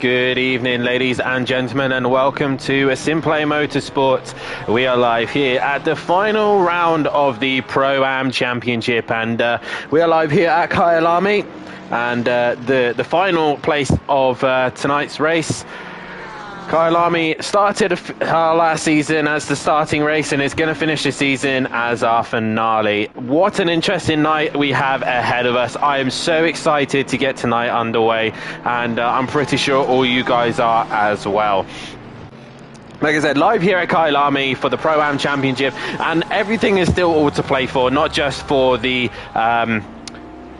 Good evening, ladies and gentlemen, and welcome to Simplay Motorsport. We are live here at the final round of the Pro-Am Championship, and we are live here at Kyalami, and the final place of tonight's race. Kyalami started our last season as the starting race and is going to finish the season as our finale. What an interesting night we have ahead of us. I am so excited to get tonight underway, and I'm pretty sure all you guys are as well. Like I said, live here at Kyalami for the Pro-Am Championship, and everything is still all to play for, not just for the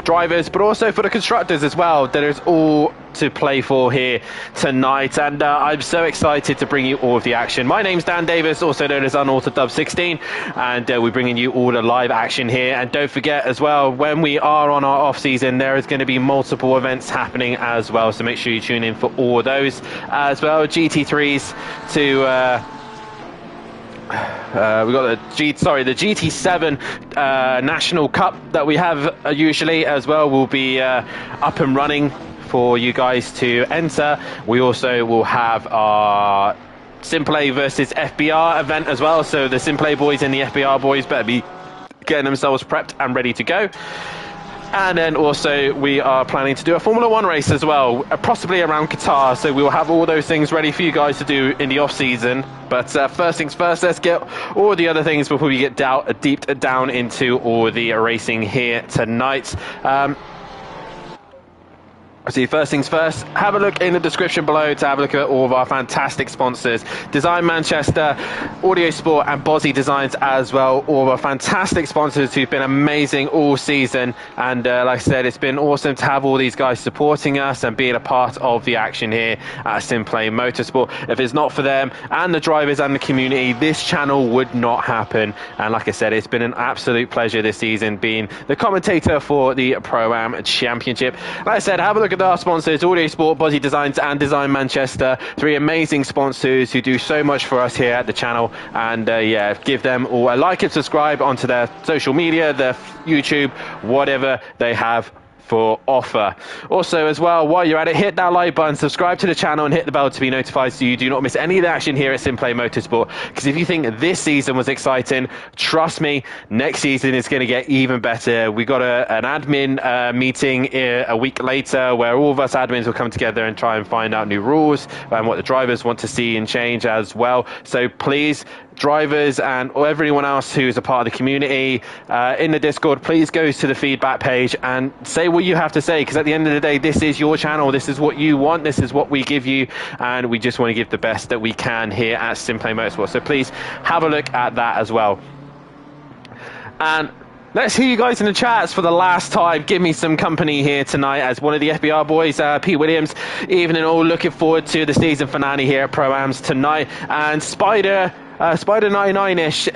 drivers, but also for the constructors as well. There is all to play for here tonight, and I'm so excited to bring you all of the action. My name's Dan Davis, also known as Unaltered Dub 16, and we're bringing you all the live action here. And don't forget as well, when we are on our off season, there is going to be multiple events happening as well, so make sure you tune in for all those as well. GT3s to we got the GT7 National Cup that we have usually as well will be up and running for you guys to enter. We also will have our Simplay versus FBR event as well, so the Simplay boys and the FBR boys better be getting themselves prepped and ready to go. And then also we are planning to do a Formula 1 race as well, possibly around Qatar, so we'll have all those things ready for you guys to do in the off season. But first things first, let's get all the other things before we get deep down into all the racing here tonight. See, first things first, have a look in the description below to have a look at all of our fantastic sponsors. Design Manchester, Audio Sport and Bozzy Designs as well. All of our fantastic sponsors who've been amazing all season. And like I said, it's been awesome to have all these guys supporting us and being a part of the action here at Simplay Motorsport. If it's not for them and the drivers and the community, this channel would not happen. And like I said, it's been an absolute pleasure this season being the commentator for the Pro-Am Championship. Like I said, have a look at our sponsors, Audio Sport, Bozzy Designs and Design Manchester. Three amazing sponsors who do so much for us here at the channel. And yeah, give them all a like and subscribe onto their social media, their YouTube, whatever they have for offer. Also as well, while you're at it, hit that like button, subscribe to the channel and hit the bell to be notified so you do not miss any of the action here at Simplay Motorsport. Because if you think this season was exciting, trust me, next season is going to get even better. We got an admin meeting a week later where all of us admins will come together and try and find out new rules and what the drivers want to see and change as well. So please, drivers and everyone else who's a part of the community in the Discord, please go to the feedback page and say what you have to say, because at the end of the day, this is your channel, this is what you want, this is what we give you, and we just want to give the best that we can here at Simplay Motorsport. So please have a look at that as well. And let's hear you guys in the chats for the last time. Give me some company here tonight as one of the FBR boys, Pete Williams. Evening all, looking forward to the season finale here at Pro-Ams tonight. And Spider 99ish,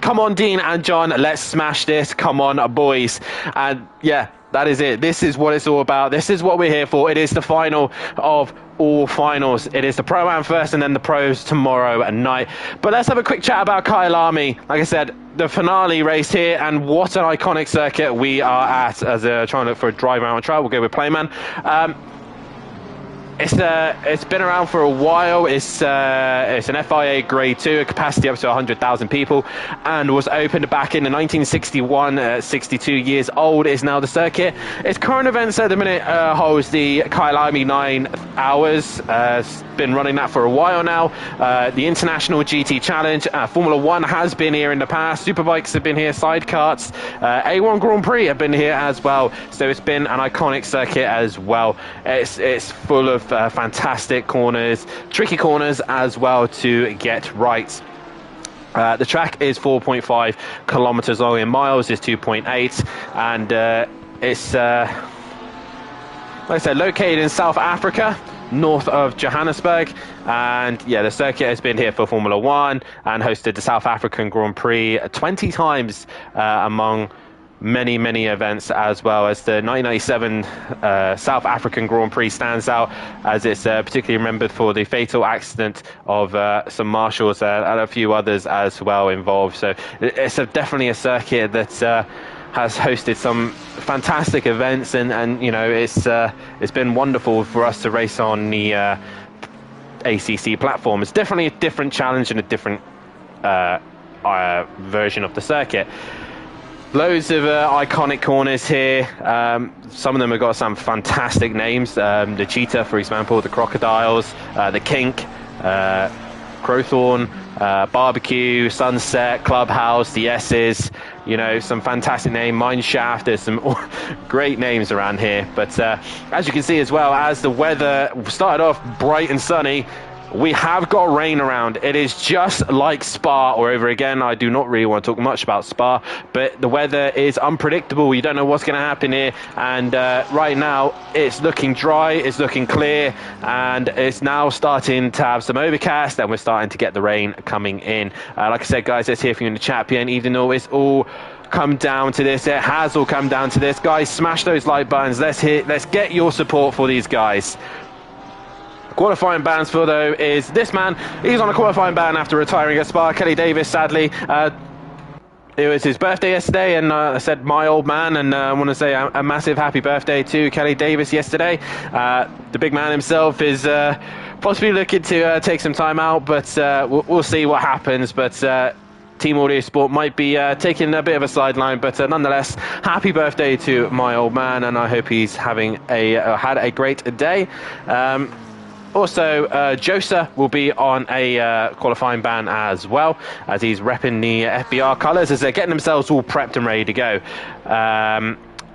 come on Dean and John, let's smash this, come on boys. And yeah, that is it. This is what it's all about. This is what we're here for. It is the final of all finals. It is the Pro-Am first and then the pros tomorrow at night. But let's have a quick chat about Kyalami. Like I said, the finale race here, and what an iconic circuit we are at. As trying to look for a drive around trial, we'll go with Playman. It's been around for a while. It's an FIA Grade 2, a capacity up to 100,000 people, and was opened back in 1961. 62 years old is now the circuit. Its current events at the minute holds the Kyalami 9 Hours. It's been running that for a while now. The International GT Challenge, Formula 1 has been here in the past. Superbikes have been here, sidecarts, A1 Grand Prix have been here as well. So it's been an iconic circuit as well. It's full of fantastic corners, tricky corners as well to get right. The track is 4.5 kilometers long, in miles is 2.8, and it's like I said, located in South Africa, north of Johannesburg. And yeah, the circuit has been here for Formula 1 and hosted the South African Grand Prix 20 times among many events, as well as the 1997 South African Grand Prix stands out, as it's particularly remembered for the fatal accident of some marshals and a few others as well involved. So it's definitely a circuit that has hosted some fantastic events, and you know, it's been wonderful for us to race on the ACC platform. It's definitely a different challenge and a different version of the circuit. Loads of iconic corners here. Some of them have got some fantastic names. The Cheetah, for example, the Crocodiles, the Kink, Crowthorne, Barbecue, Sunset, Clubhouse, the S's, you know, some fantastic name, Mineshaft. There's some great names around here. But as you can see as well, as the weather started off bright and sunny, we have got rain around. It is just like Spa all over again. I do not really want to talk much about Spa, but the weather is unpredictable. You don't know what's going to happen here. And right now, it's looking dry, it's looking clear, and it's now starting to have some overcast, and we're starting to get the rain coming in. Like I said, guys, let's hear from you in the chat, and even though it's all come down to this, it has all come down to this. Guys, smash those like buttons. Let's get your support for these guys. Qualifying bans for, though, is this man. He's on a qualifying ban after retiring at Spa. Kelly Davis, sadly. It was his birthday yesterday, and I said my old man, and I want to say a massive happy birthday to Kelly Davis yesterday. The big man himself is possibly looking to take some time out, but we'll see what happens. But Team Audio Sport might be taking a bit of a sideline, but nonetheless, happy birthday to my old man, and I hope he's having had a great day. Also, Josa will be on a qualifying ban as well, as he's repping the FBR colours as they're getting themselves all prepped and ready to go.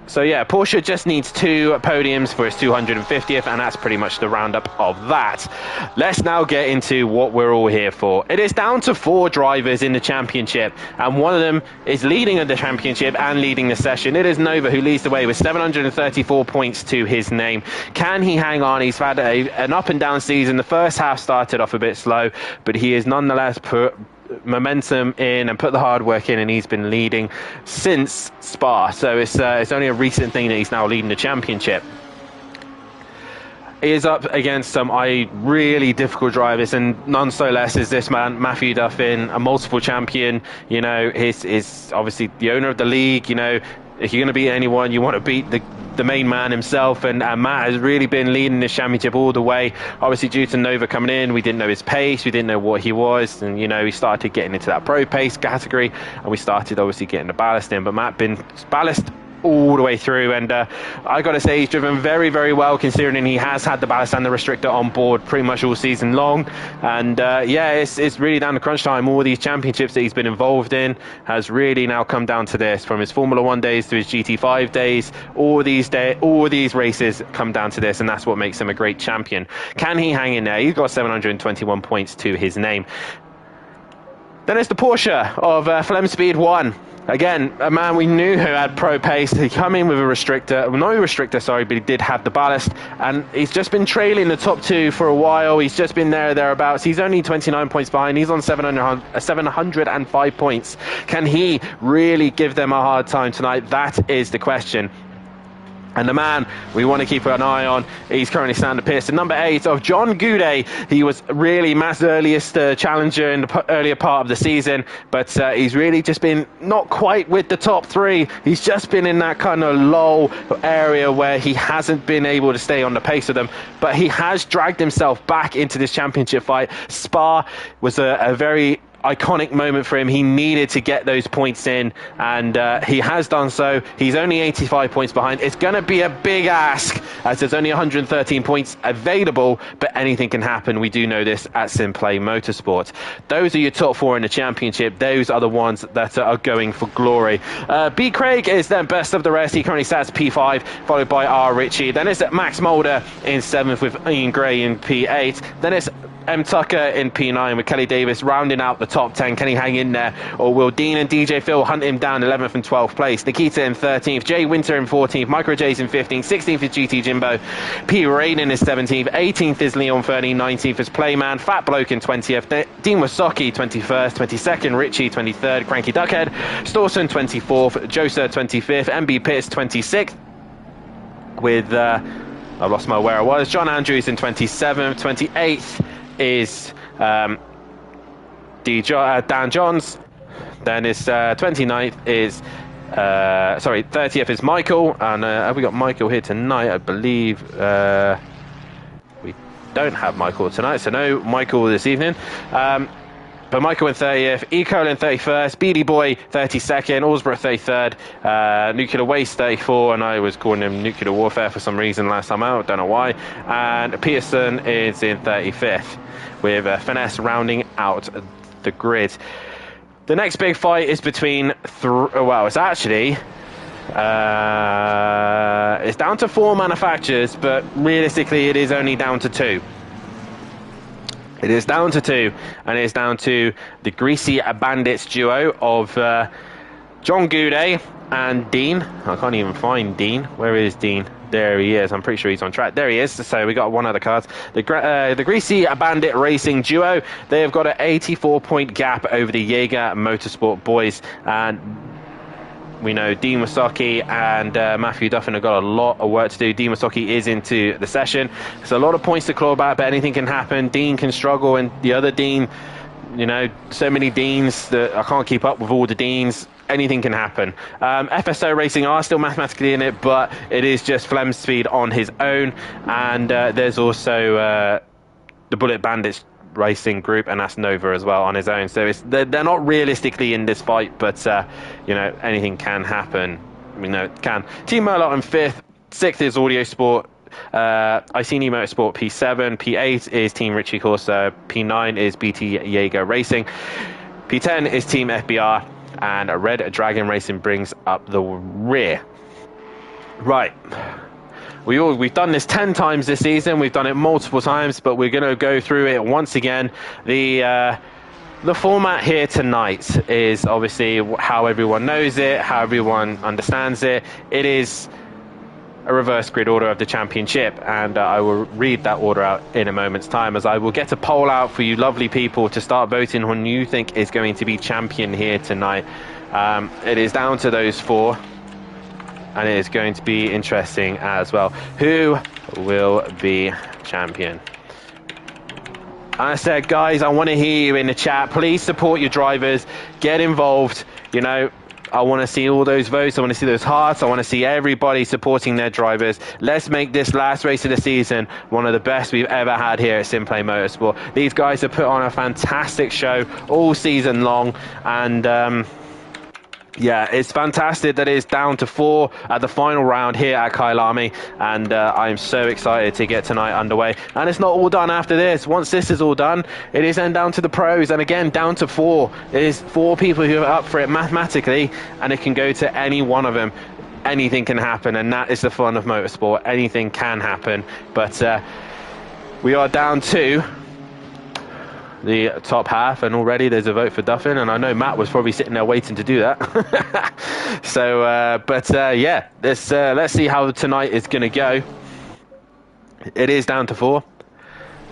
So yeah, Porsche just needs 2 podiums for his 250th, and that's pretty much the roundup of that. Let's now get into what we're all here for. It is down to 4 drivers in the championship, and one of them is leading the championship and leading the session. It is Nova who leads the way with 734 points to his name. Can he hang on? He's had an up and down season. The first half started off a bit slow, but he is nonetheless put momentum in and put the hard work in, and he's been leading since Spa, so it's only a recent thing that he's now leading the championship. He is up against some really difficult drivers, and none so less is this man, Matthew Duffin, a multiple champion. You know, he's obviously the owner of the league. You know, if you're going to beat anyone, you want to beat the main man himself, and Matt has really been leading this championship all the way. Obviously, due to Nova coming in, we didn't know his pace, we didn't know what he was, and you know, he started getting into that pro pace category, and we started obviously getting the ballast in, but Matt been ballast all the way through, and I got to say he's driven very, very well, considering he has had the ballast and the restrictor on board pretty much all season long. And yeah, it's really down to crunch time. All these championships that he's been involved in has really now come down to this, from his Formula 1 days to his GT5 days. All these races come down to this, and that's what makes him a great champion. Can he hang in there? He's got 721 points to his name. Then it's the Porsche of Flem Speed 1. Again, a man we knew who had pro pace. He come in with a restrictor, no restrictor, sorry, but he did have the ballast, and he's just been trailing the top 2 for a while. He's just been thereabouts. He's only 29 points behind. He's on 705 points. Can he really give them a hard time tonight? That is the question. And the man we want to keep an eye on, he's currently standing Pearson, number 8 of John Goudet. He was really Matt's earliest challenger in the earlier part of the season, but he's really just been not quite with the top 3. He's just been in that kind of low area where he hasn't been able to stay on the pace of them, but he has dragged himself back into this championship fight. Spa was a very iconic moment for him. He needed to get those points in, and he has done so. He's only 85 points behind. It's going to be a big ask, as there's only 113 points available, but anything can happen. We do know this at Simplay Motorsport. Those are your top 4 in the championship. Those are the ones that are going for glory. B. Craig is then best of the rest. He currently sits P5, followed by R. Ritchie. Then it's Max Mulder in 7th with Ian Gray in P8. Then it's M. Tucker in P9 with Kelly Davis rounding out the top 10. Can he hang in there, or will Dean and DJ Phil hunt him down 11th and 12th place? Nikita in 13th, Jay Winter in 14th, Micro J's in 15th, 16th is GT Jimbo, P. Raiden is 17th, 18th is Leon Fernie, 19th is Playman, Fat Bloke in 20th, Dean Wasocki 21st, 22nd Richie 23rd, Cranky Duckhead, Stawson 24th, Josa 25th, MB Pitts 26th with I lost my where I was. John Andrews in 27th, 28th is Dan Johns. Then it's 29th is Sorry, 30th is Michael, and have we got Michael here tonight? I believe we don't have Michael tonight, so no Michael this evening. But Michael in 30th, Eco in 31st, Beady Boy 32nd, Allsborough 33rd, Nuclear Waste 34, and I was calling him Nuclear Warfare for some reason last time out, don't know why. And Pearson is in 35th, with Finesse rounding out the grid. The next big fight is between it's actually it's down to 4 manufacturers, but realistically it is only down to 2. It is down to 2, and it is down to the Greasy Bandits duo of John Goudet and Dean. I can't even find Dean. Where is Dean? There he is. I'm pretty sure he's on track. There he is. So we got one other card. The Greasy Bandit Racing duo. They have got an 84-point gap over the Jaeger Motorsport boys, and we know Dean Wasaki and Matthew Duffin have got a lot of work to do. Dean Wasaki is into the session. There's a lot of points to claw back, but anything can happen. Dean can struggle, and the other Dean, you know, so many Deans that I can't keep up with all the Deans. Anything can happen. FSO Racing are still mathematically in it, but it is just Flem Speed on his own. And there's also the Bullet Bandits Racing group, and that's Nova as well on his own. So they're not realistically in this fight, but you know, anything can happen. We know it can. Team Merlot in 5th, 6th is Audio Sport. Iceni Motorsport P7, P8 is Team Richie Corsa, P9 is BT Jaeger Racing, P10 is Team FBR, and Red Dragon Racing brings up the rear. Right. We've done this 10 times this season. We've done it multiple times, but we're going to go through it once again. The format here tonight is obviously how everyone knows it, how everyone understands it. It is a reverse grid order of the championship, and I will read that order out in a moment's time, as I will get a poll out for you lovely people to start voting on who you think is going to be champion here tonight. It is down to those 4. And it is going to be interesting as well. Who will be champion? I said, guys, I want to hear you in the chat. Please support your drivers. Get involved. You know, I want to see all those votes. I want to see those hearts. I want to see everybody supporting their drivers. Let's make this last race of the season one of the best we've ever had here at Simplay Motorsport. These guys have put on a fantastic show all season long, and yeah, it's fantastic that it's down to 4 at the final round here at Kyalami, and I'm so excited to get tonight underway. And it's not all done after this. Once this is all done, it is then down to the pros, and again down to 4. It is 4 people who are up for it mathematically, and it can go to any one of them. Anything can happen, and that is the fun of motorsport. Anything can happen, but we are down to the top half, and already there's a vote for Duffin, and I know Matt was probably sitting there waiting to do that. So yeah, let's see how tonight is going to go. It is down to 4,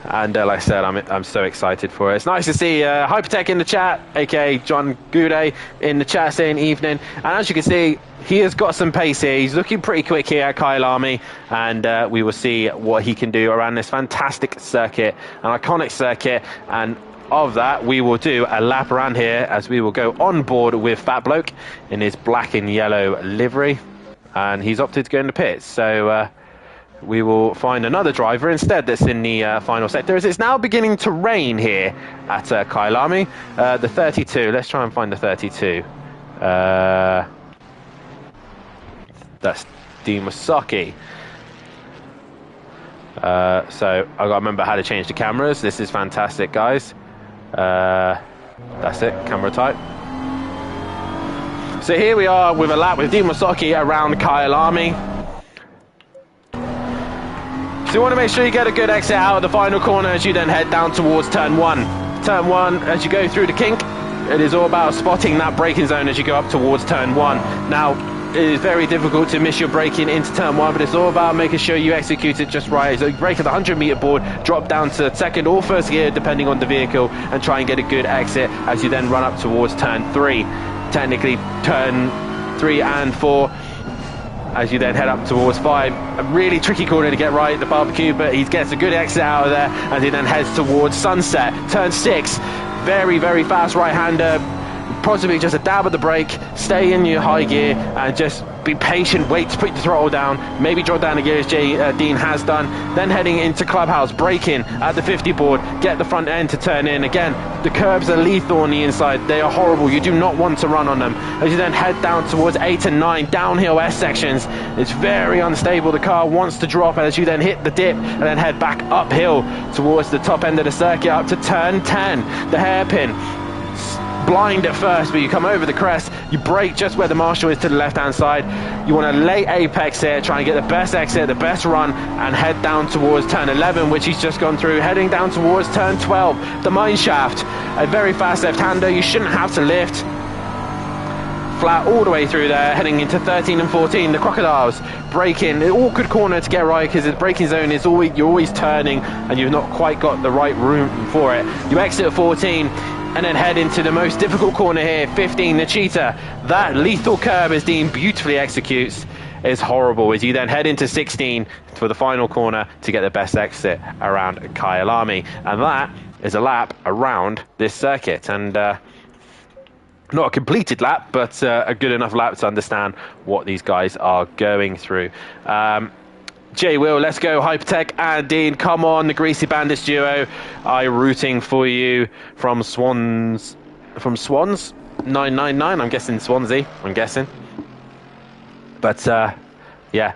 and like I said, I'm so excited for it. It's nice to see Hypertech in the chat, aka John Goudet, in the chat saying evening, and as you can see, he has got some pace here. He's looking pretty quick here at Kyalami, and we will see what he can do around this fantastic circuit, an iconic circuit. And of that, we will do a lap around here, as we will go on board with Fat Bloke in his black and yellow livery, and he's opted to go in the pits. So we will find another driver instead that's in the final sector, as it's now beginning to rain here at Kyalami. The 32, let's try and find the 32. That's Dean Wasaki. So I got to remember how to change the cameras. This is fantastic, guys. That's it, camera type. So here we are with a lap with Dean Wasaki around Kyalami. So you want to make sure you get a good exit out of the final corner as you then head down towards turn 1. Turn 1, as you go through the kink, it is all about spotting that braking zone as you go up towards turn 1. Now, it is very difficult to miss your braking into turn 1, but it's all about making sure you execute it just right. So you brake at the 100-meter board, drop down to 2nd or 1st gear depending on the vehicle, and try and get a good exit as you then run up towards turn 3. Technically turn 3 and 4, as you then head up towards 5. A really tricky corner to get right, the barbecue, but he gets a good exit out of there as he then heads towards Sunset. Turn 6, very, very fast right-hander. possibly just a dab of the brake, stay in your high gear, and just be patient, wait to put the throttle down, maybe drop down the gear as Dean has done, then heading into clubhouse, braking at the 50 board, get the front end to turn in. Again, the curbs are lethal on the inside, they are horrible, you do not want to run on them. As you then head down towards 8 and 9 downhill S sections, it's very unstable, the car wants to drop as you then hit the dip and then head back uphill towards the top end of the circuit up to turn 10, the hairpin. Blind at first, but you come over the crest, you brake just where the marshal is to the left hand side. You want to lay apex here, try and get the best exit, the best run, and head down towards turn 11, which he's just gone through, heading down towards turn 12, the mine shaft. A very fast left-hander, you shouldn't have to lift. Flat all the way through there, heading into 13 and 14, the crocodiles. Braking, an awkward corner to get right because the braking zone is always, you're always turning and you've not quite got the right room for it. You exit at 14 and then head into the most difficult corner here, 15, the cheetah. That lethal curve, as Dean beautifully executes, is horrible as you then head into 16 for the final corner to get the best exit around Kyalami. And that is a lap around this circuit, and not a completed lap, but a good enough lap to understand what these guys are going through. Jay Will, let's go. Hypertech and Dean, come on, the Greasy Bandits duo. I'm rooting for you from Swans 999. I'm guessing Swansea. I'm guessing. But yeah,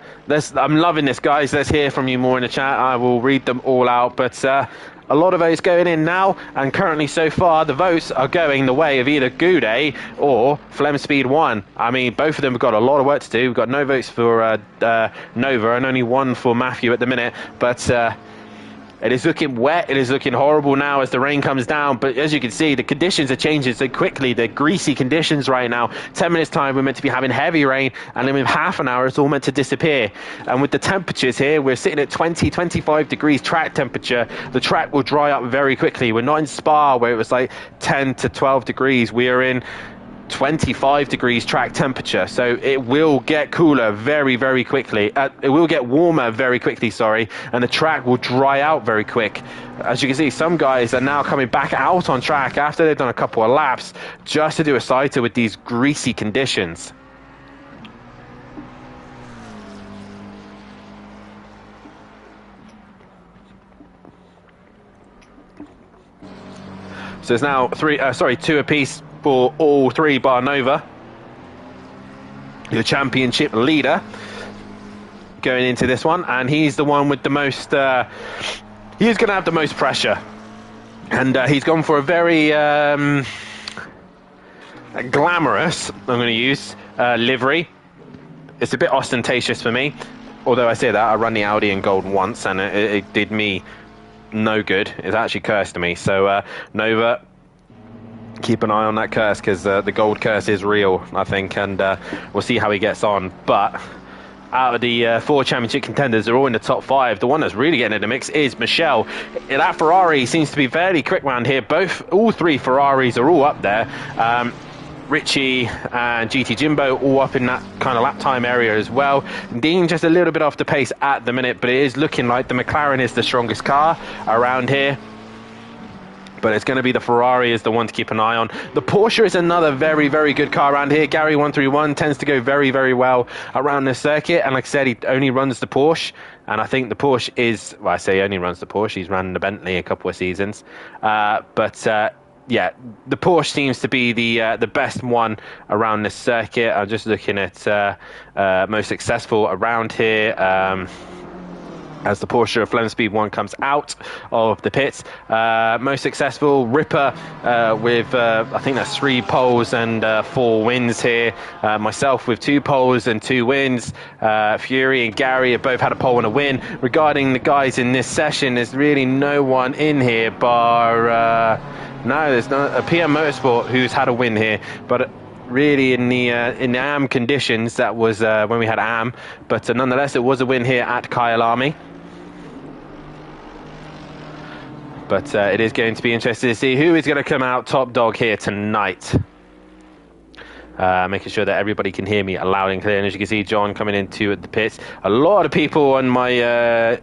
I'm loving this, guys. Let's hear from you more in the chat. I will read them all out. But a lot of votes going in now, and currently so far the votes are going the way of either Goudet or Flem Speed 1. I mean, both of them have got a lot of work to do. We've got no votes for Nova and only one for Matthew at the minute, but it is looking wet, it is looking horrible now as the rain comes down, but as you can see, the conditions are changing so quickly. They're greasy conditions right now. 10 minutes time, we're meant to be having heavy rain, and then in half an hour, it's all meant to disappear. And with the temperatures here, we're sitting at 20, 25 degrees track temperature. The track will dry up very quickly. We're not in Spa, where it was like 10 to 12 degrees. We are in 25 degrees track temperature, so it will get cooler very, very quickly. It will get warmer very quickly, sorry, and the track will dry out very quick. As you can see, some guys are now coming back out on track after they've done a couple of laps just to do a sighter with these greasy conditions. So it's now two apiece for all three, bar Nova, the championship leader, going into this one, and he's the one with the most he's going to have the most pressure, and he's gone for a very glamorous, I'm going to use, livery. It's a bit ostentatious for me, although I say that I run the Audi in gold once and it did me no good. It actually cursed me. So Nova, keep an eye on that curse, because the gold curse is real, I think, and we'll see how he gets on. But out of the four championship contenders, they're all in the top five. The one that's really getting in the mix is Michelle. That Ferrari seems to be fairly quick round here. All three Ferraris are all up there. Richie and GT Jimbo all up in that kind of lap time area as well. Dean just a little bit off the pace at the minute, but it is looking like the McLaren is the strongest car around here. But it's going to be the Ferrari is the one to keep an eye on. The Porsche is another very, very good car around here. Gary 131 tends to go very, very well around this circuit. And like I said, he only runs the Porsche. And I think the Porsche is, well, I say only runs the Porsche. He's run the Bentley a couple of seasons. Yeah, the Porsche seems to be the best one around this circuit. I'm just looking at most successful around here. As the Porsche of Flem Speed 1 comes out of the pits. Most successful, Ripper with, I think that's 3 poles and 4 wins here. Myself with 2 poles and 2 wins. Fury and Gary have both had a pole and a win. Regarding the guys in this session, there's really no one in here bar... no, there's not a PM Motorsport who's had a win here, but really in the AM conditions, that was when we had AM, but nonetheless it was a win here at Kyalami. But it is going to be interesting to see who is going to come out top dog here tonight. Making sure that everybody can hear me loud and clear. And as you can see, John coming into the pits. A lot of people on my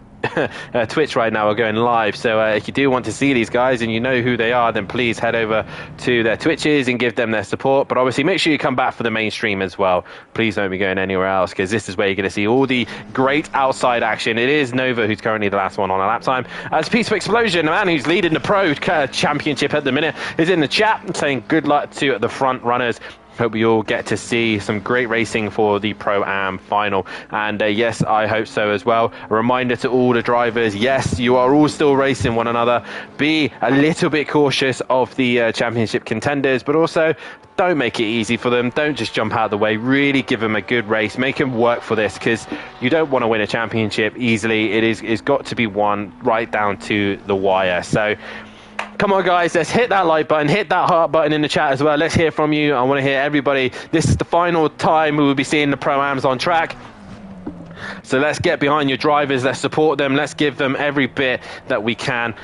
Twitch right now are going live, so if you do want to see these guys and you know who they are, then please head over to their Twitches and give them their support. But obviously make sure you come back for the mainstream as well. Please don't be going anywhere else, because this is where you're going to see all the great outside action. It is Nova who's currently the last one on a lap time, as Peaceful Explosion, the man who's leading the Pro Championship at the minute, is in the chat saying good luck to the front runners. Hope you all get to see some great racing for the Pro-Am final. And yes, I hope so as well. A reminder to all the drivers, yes, you are all still racing one another. Be a little bit cautious of the championship contenders, but also don't make it easy for them. Don't just jump out of the way. Really give them a good race. Make them work for this, because you don't want to win a championship easily. It's got to be won right down to the wire. So come on, guys, let's hit that like button, hit that heart button in the chat as well. Let's hear from you. I want to hear everybody. This is the final time we will be seeing the Pro-Ams on track. So let's get behind your drivers. Let's support them. Let's give them every bit that we can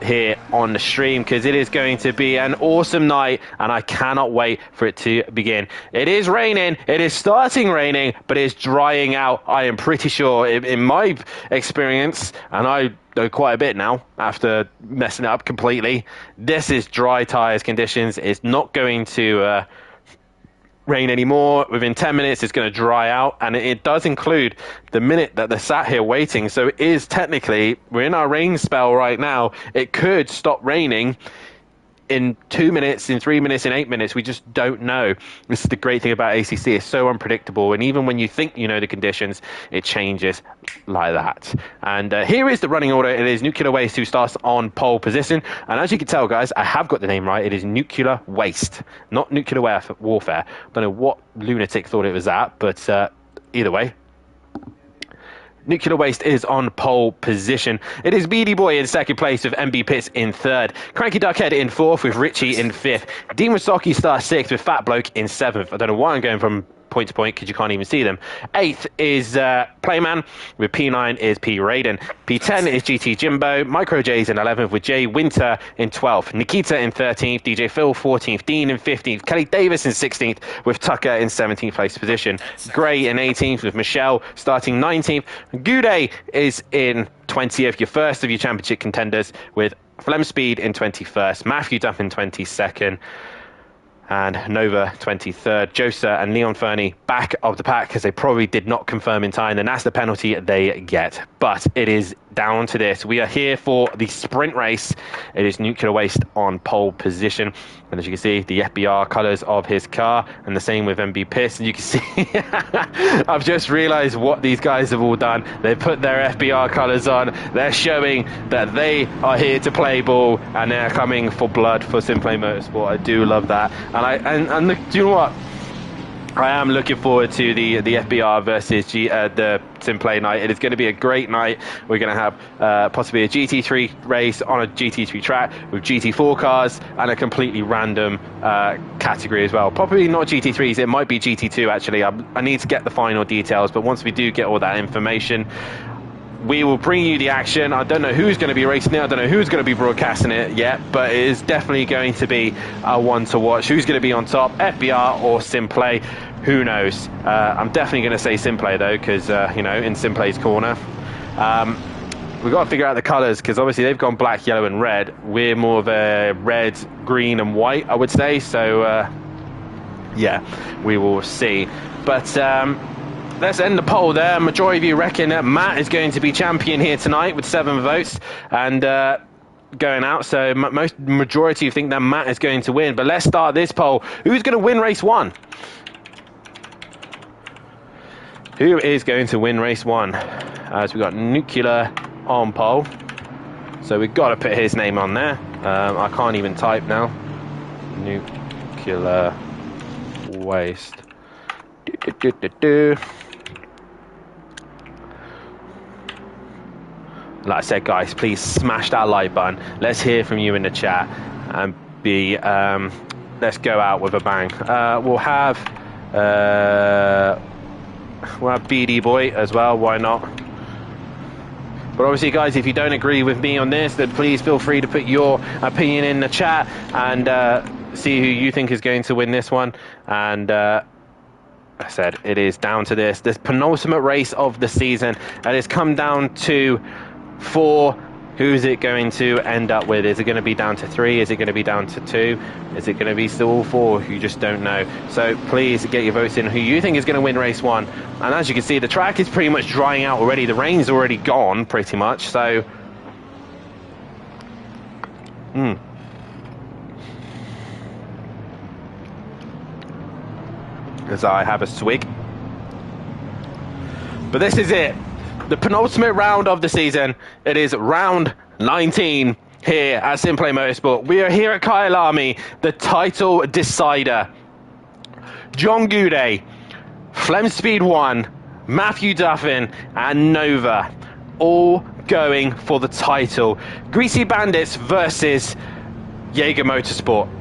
here on the stream, because it is going to be an awesome night, and I cannot wait for it to begin. It is raining. It is starting raining, but it's drying out. I am pretty sure, in my experience, and I know quite a bit now after messing it up completely, this is dry tyres conditions. It's not going to rain anymore. Within 10 minutes it's going to dry out, and it does include the minute that they're sat here waiting. So it is technically, we're in our rain spell right now. It could stop raining in 2 minutes, in 3 minutes, in 8 minutes. We just don't know. This is the great thing about ACC. It's so unpredictable, and even when you think you know the conditions, it changes like that. And here is the running order. It is Nuclear Waste who starts on pole position, and as you can tell, guys, I have got the name right. It is Nuclear Waste, not Nuclear Warfare. I don't know what lunatic thought it was that, but either way, Nuclear Waste is on pole position. It is Beady Boy in second place with MB Pitts in third. Cranky Duckhead in fourth with Richie in fifth. Dean Wasocki starts sixth with Fat Bloke in seventh. I don't know why I'm going from point to point, because you can't even see them. Eighth is Playman with P9 is P Raiden. P10 is GT Jimbo. Micro J's in 11th with Jay Winter in 12th. Nikita in 13th. DJ Phil 14th. Dean in 15th. Kelly Davis in 16th with Tucker in 17th place position. Gray in 18th with Michelle starting 19th. Goudet is in 20th, your first of your championship contenders, with Flem Speed in 21st. Matthew Duff in 22nd. And Nova 23rd. Josa and Leon Fernie back of the pack, because they probably did not confirm in time, and that's the penalty they get. But it is down to this. We are here for the sprint race. It is Nuclear Waste on pole position, and as you can see, the FBR colours of his car, and the same with MB Piss. And you can see I've just realised what these guys have all done. They've put their FBR colours on. They're showing that they are here to play ball, and they're coming for blood for Simplay Motorsport. I do love that. And look, do you know what? I am looking forward to the FBR versus the Simplay night. It is going to be a great night. We're going to have possibly a GT3 race on a GT3 track with GT4 cars and a completely random category as well. Probably not GT3s. It might be GT2 actually. I need to get the final details, but once we do get all that information, we will bring you the action. I don't know who's going to be racing it. I don't know who's going to be broadcasting it yet, but it is definitely going to be a one to watch. Who's going to be on top, FBR or Simplay? Who knows? I'm definitely going to say Simplay though, because you know, in Simplay's corner. We've got to figure out the colours, because obviously they've gone black, yellow and red. We're more of a red, green and white, I would say. So yeah, we will see. But let's end the poll there. Majority of you reckon that Matt is going to be champion here tonight with 7 votes and going out. So majority of you think that Matt is going to win. But let's start this poll. Who's going to win race 1? Who is going to win race 1? As we've got Nuclear on pole. So we've got to put his name on there. I can't even type now. Nuclear Waste. Like I said, guys, please smash that like button. Let's hear from you in the chat, and let's go out with a bang. We'll have BD Boy as well. Why not? But obviously, guys, if you don't agree with me on this, then please feel free to put your opinion in the chat and see who you think is going to win this one. And I said it is down to this penultimate race of the season, and it's come down to 4. Who's it going to end up with? Is it going to be down to 3? Is it going to be down to 2? Is it going to be still all 4? You just don't know. So please get your votes in who you think is going to win race 1. And as you can see, the track is pretty much drying out already. The rain's already gone pretty much. So as I have a swig. But this is it. The penultimate round of the season. It is round 19 here at Simplay Motorsport. We are here at Kyalami, the title decider. John Goudet, Flem Speed 1, Matthew Duffin, and Nova all going for the title. Greasy Bandits versus Jaeger Motorsport.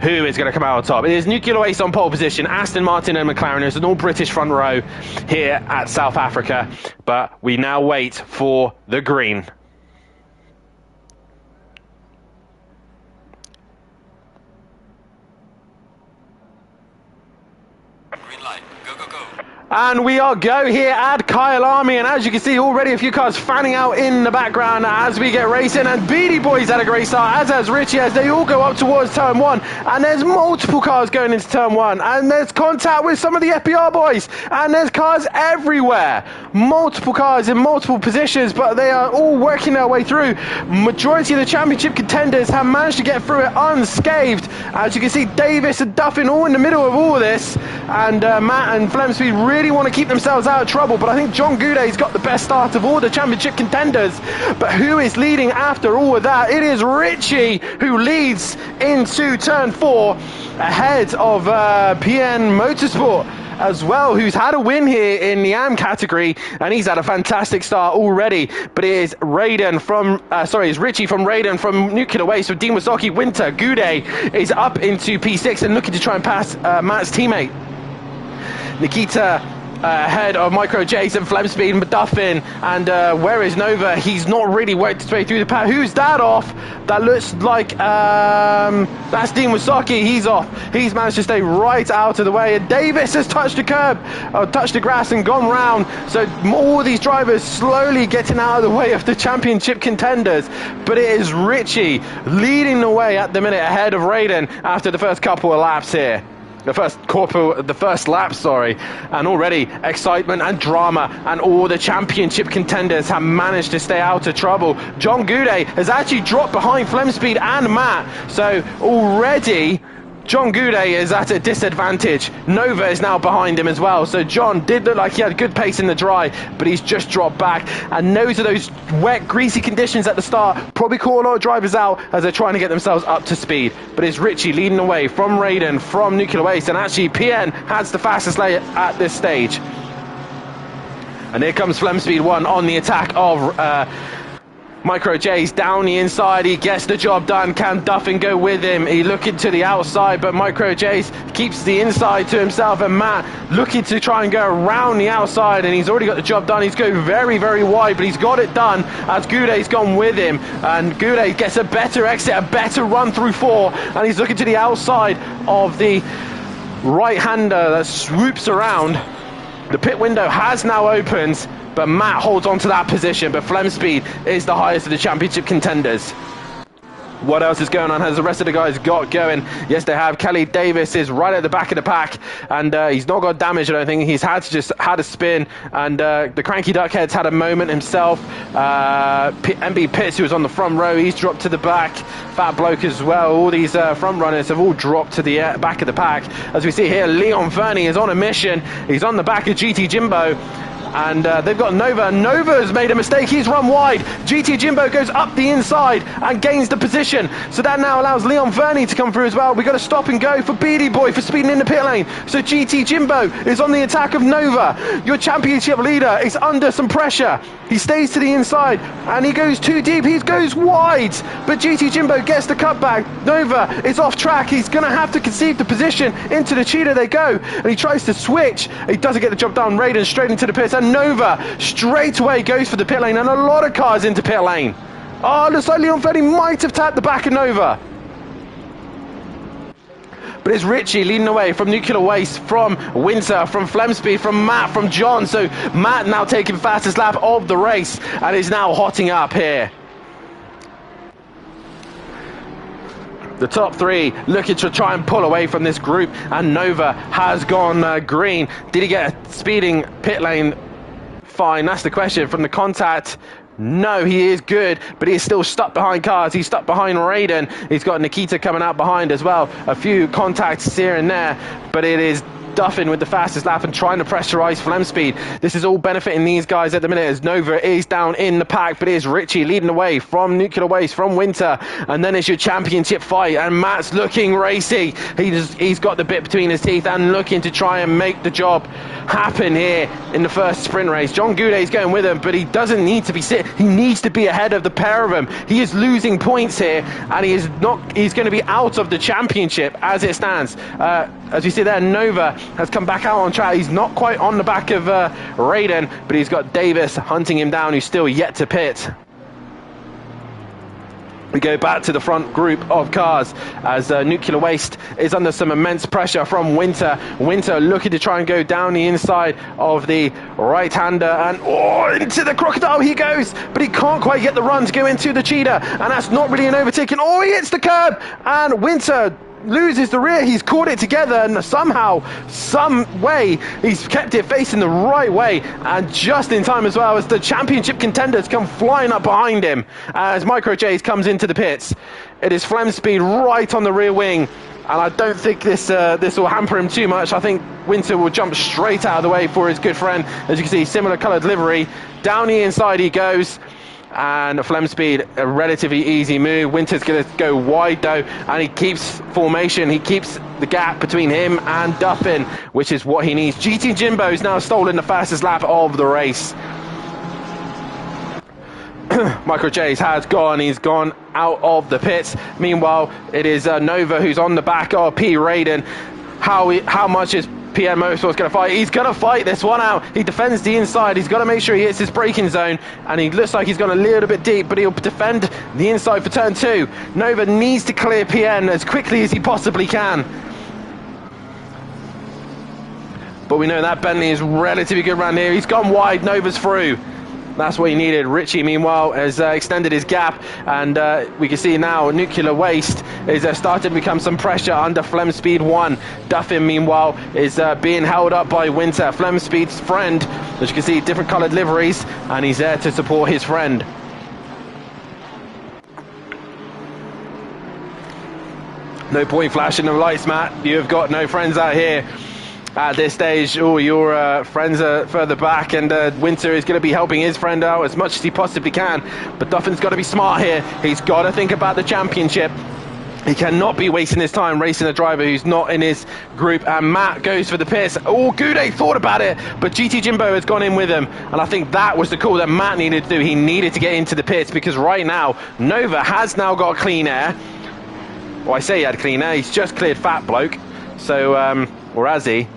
Who is going to come out on top? It is Nuclear Waste on pole position, Aston Martin and McLaren. There's an all-British front row here at South Africa. But we now wait for the green. Green light. Go, go, go. And we are go here at Kyalami, and as you can see already a few cars fanning out in the background as we get racing, and Beady Boys had a great start, as has Richie, as they all go up towards turn 1, and there's multiple cars going into turn 1, and there's contact with some of the FPR boys, and there's cars everywhere, multiple cars in multiple positions, but they are all working their way through. Majority of the championship contenders have managed to get through it unscathed. As you can see, Davis and Duffin all in the middle of all this, and Matt and Flemspeed really want to keep themselves out of trouble, but I think John Goudet's got the best start of all the championship contenders. But who is leading after all of that? It is Richie who leads into turn 4 ahead of PN Motorsport as well, who's had a win here in the AM category, and he's had a fantastic start already. But it is Raiden from it's Richie from Raiden from Nuclear Waste with Dean Wasaki. Winter Goudet is up into P6 and looking to try and pass Matt's teammate Nikita ahead of Micro Jason, Flemspeed, Duffin, and where is Nova? He's not really worked his way through the pack. Who's that off? That looks like that's Dean Wasaki. He's off. He's managed to stay right out of the way, and Davis has touched the curb, touched the grass and gone round. So all these drivers slowly getting out of the way of the championship contenders, but it is Richie leading the way at the minute ahead of Raiden after the first couple of laps here. The first lap, sorry, and already excitement and drama, and all the championship contenders have managed to stay out of trouble. John Goudet has actually dropped behind Flemspeed and Matt, so already John Goudet is at a disadvantage. Nova is now behind him as well, so John did look like he had good pace in the dry, but he's just dropped back, and those are those wet, greasy conditions at the start probably caught a lot of drivers out as they're trying to get themselves up to speed. But it's Richie leading the way from Raiden, from Nuclear Waste, and actually PN has the fastest lane at this stage. And here comes Flemspeed 1 on the attack of Micro J's down the inside. He gets the job done. Can Duffin go with him? He looking to the outside, but Micro J's keeps the inside to himself, and Matt looking to try and go around the outside, and he's already got the job done. He's going very, very wide, but he's got it done as Goudet's gone with him, and Goudet gets a better exit, a better run through 4, and he's looking to the outside of the right-hander that swoops around. The pit window has now opened, but Matt holds on to that position, but Flemspeed is the highest of the championship contenders. What else is going on? Has the rest of the guys got going? Yes, they have. Kelly Davis is right at the back of the pack, and he's not got damage, I don't think. He's had a spin, and the Cranky Duckhead's had a moment himself. MB Pitts, who was on the front row, he's dropped to the back. Fat Bloke as well. All these front runners have all dropped to the back of the pack. As we see here, Leon Fernie is on a mission. He's on the back of GT Jimbo. And they've got Nova. Nova has made a mistake. He's run wide. GT Jimbo goes up the inside and gains the position. So that now allows Leon Fernie to come through as well. We've got to stop and go for Beady Boy for speeding in the pit lane. So GT Jimbo is on the attack of Nova. Your championship leader is under some pressure. He stays to the inside and he goes too deep. He goes wide. But GT Jimbo gets the cutback. Nova is off track. He's going to have to concede the position. Into the cheetah they go. And he tries to switch. He doesn't get the job done. Raiden straight into the pits. And Nova straight away goes for the pit lane, and a lot of cars into pit lane. Oh, looks like Leon Fernie might have tapped the back of Nova. but it's Richie leading away from Nuclear Waste, from Winter, from Flemspeed, from Matt, from John. So Matt now taking fastest lap of the race and is now hotting up here. The top three looking to try and pull away from this group, and Nova has gone green. Did he get a speeding pit lane fine? That's the question from the contact. No, he is good, but he is still stuck behind cars. He's stuck behind Raiden. He's got Nikita coming out behind as well. A few contacts here and there, but it is Duffin with the fastest lap and trying to pressurize Flemspeed. This is all benefiting these guys at the minute as Nova is down in the pack, but it is Richie leading away from Nuclear Waste, from Winter, and then it's your championship fight, and Matt's looking racy. He's got the bit between his teeth and looking to try and make the job happen here in the first sprint race. John Goudet's going with him, but he doesn't need to be he needs to be ahead of the pair of them. He is losing points here, and he's going to be out of the championship as it stands. As you see there, Nova has come back out on track. He's not quite on the back of Raiden, but he's got Davis hunting him down, who's still yet to pit. We go back to the front group of cars as Nuclear Waste is under some immense pressure from Winter. Winter looking to try and go down the inside of the right-hander, and into the Crocodile he goes, but he can't quite get the run to go into the Cheetah, and that's not really an overtaking. He hits the curb, and Winter loses the rear. He's caught it together, and somehow, some way, he's kept it facing the right way, and just in time as well as the championship contenders come flying up behind him as Micro J's comes into the pits. It is Flemspeed right on the rear wing, and I don't think this will hamper him too much. I think Winter will jump straight out of the way for his good friend. As you can see, similar coloured livery. Down the inside he goes. And Flemspeed, a relatively easy move. Winter's going to go wide though, and he keeps formation. He keeps the gap between him and Duffin, which is what he needs. GT Jimbo's now stolen the fastest lap of the race. Micro J's has gone. He's gone out of the pits. Meanwhile, it is Nova who's on the back of P. Raiden. How much is PM Motorsport's going to fight? He's going to fight this one out. He defends the inside. He's got to make sure he hits his braking zone, and he looks like he's gone a little bit deep, but he'll defend the inside for turn 2. Nova needs to clear PN as quickly as he possibly can. But we know that Bentley is relatively good around here. He's gone wide. Nova's through. That's what he needed. Richie, meanwhile, has extended his gap, and we can see now Nuclear Waste is starting to become some pressure under Flemspeed 1. Duffin, meanwhile, is being held up by Winter, Flemspeed's friend. As you can see, different coloured liveries, and he's there to support his friend. No point flashing the lights, Matt. You have got no friends out here. At this stage, your friends are further back, and Winter is going to be helping his friend out as much as he possibly can. But Duffin's got to be smart here. He's got to think about the championship. He cannot be wasting his time racing a driver who's not in his group. And Matt goes for the pits. Goudet thought about it, but GT Jimbo has gone in with him. And I think that was the call that Matt needed to do. He needed to get into the pits, because right now, Nova has now got clean air. Well, I say he had clean air. He's just cleared Fat Bloke. So, or has he?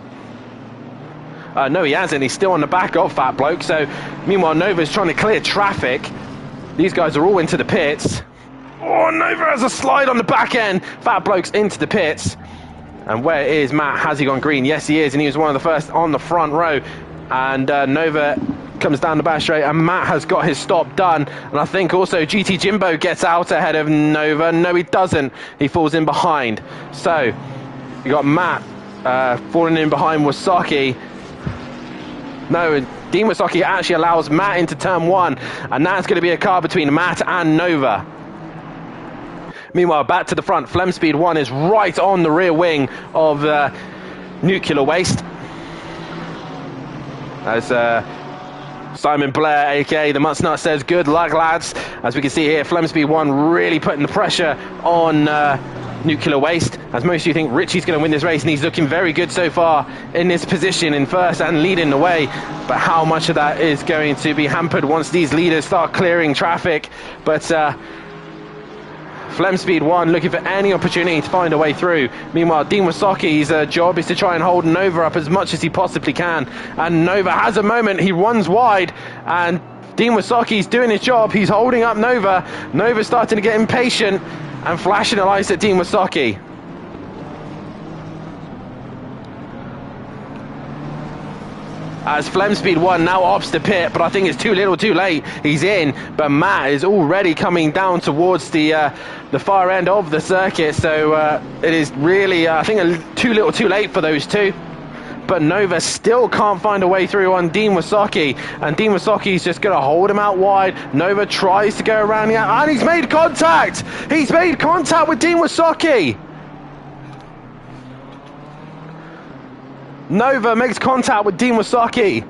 No, he hasn't. He's still on the back of Fat Bloke. So, meanwhile, Nova's trying to clear traffic. These guys are all into the pits. Nova has a slide on the back end. Fat Bloke's into the pits. And where is Matt? Has he gone green? Yes, he is. And he was one of the first on the front row. And Nova comes down the back straight, and Matt has got his stop done. And I think also GT Jimbo gets out ahead of Nova. No, he doesn't. He falls in behind. So, you got Matt falling in behind Wasaki. No, Dean Wasaki actually allows Matt into turn 1, and that's going to be a car between Matt and Nova. Meanwhile, back to the front, Flemspeed 1 is right on the rear wing of Nuclear Waste. As Simon Blair, aka the Mutsnut, says, good luck, lads. As we can see here, Flemspeed 1 really putting the pressure on Nuclear Waste, as most of you think Richie's going to win this race, and he's looking very good so far in this position in first and leading the way. But how much of that is going to be hampered once these leaders start clearing traffic? But Flemspeed 1 looking for any opportunity to find a way through. Meanwhile, Dean Wasaki's job is to try and hold Nova up as much as he possibly can, and Nova has a moment. He runs wide, and Dean Wasaki's doing his job. He's holding up Nova. Nova's starting to get impatient and flashing the lights at Dean Wasaki. as Flemspeed 1 now opts the pit, but I think it's too little too late. He's in, but Matt is already coming down towards the far end of the circuit, so it is really, I think, too little too late for those two. But Nova still can't find a way through on Dean Wasaki, and Dean Wasaki's just going to hold him out wide. Nova tries to go around the and he's made contact! He's made contact with Dean Wasaki! Nova makes contact with Dean Wasaki,